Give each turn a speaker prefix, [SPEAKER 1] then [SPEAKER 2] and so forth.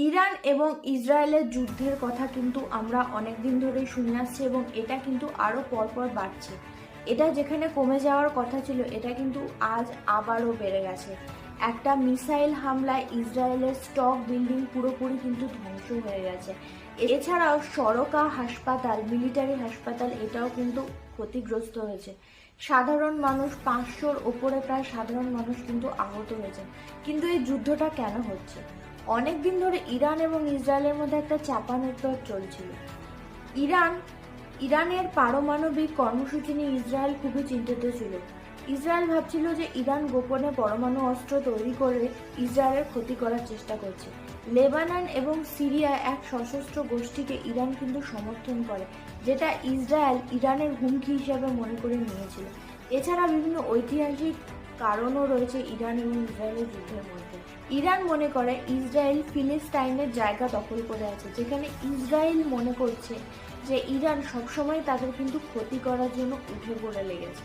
[SPEAKER 1] Iran এবং ইসরায়েলের যুদ্ধের কথা কিন্তু আমরা অনেক দিন ধরেই শুনে আসছি এবং এটা কিন্তু আরও পরপর বাড়ছে। এটা যেখানে কমে যাওয়ার কথা ছিল, এটা কিন্তু আজ আবারও বেড়ে গেছে। একটা মিসাইল হামলায় ইসরায়েলের স্টক বিল্ডিং পুরোপুরি কিন্তু ধ্বংস হয়ে গেছে। এছাড়াও সরকা হাসপাতাল, মিলিটারি হাসপাতাল, এটাও কিন্তু ক্ষতিগ্রস্ত হয়েছে। সাধারণ মানুষ 500-র ওপরে প্রায় সাধারণ মানুষ কিন্তু আহত হয়েছে। কিন্তু এই যুদ্ধটা কেন হচ্ছে? অনেক দিন ধরে ইরান এবং ইসরায়েলের মধ্যে একটা চাপানোতর চলছিল। ইরানের পারমাণবিক কর্মসূচি নিয়ে ইসরায়েল খুবই চিন্তিত ছিল। ইসরায়েল ভাবছিল যে ইরান গোপনে পরমাণু অস্ত্র তৈরি করে ইসরায়েলের ক্ষতি করার চেষ্টা করছে। লেবানন এবং সিরিয়ায় এক সশস্ত্র গোষ্ঠীকে ইরান কিন্তু সমর্থন করে, যেটা ইসরায়েল ইরানের হুমকি হিসেবে মনে করে নিয়েছিল। এছাড়া বিভিন্ন ঐতিহাসিক কারণও রয়েছে ইরান এবং ইসরায়েলের যুদ্ধের মধ্যে। ইরান মনে করে ইসরায়েল ফিলিস্তাইনের জায়গা দখল করে আছে, যেখানে ইসরায়েল মনে করছে যে ইরান সবসময় তাদের কিন্তু ক্ষতি করার জন্য উঠে পড়ে লেগেছে।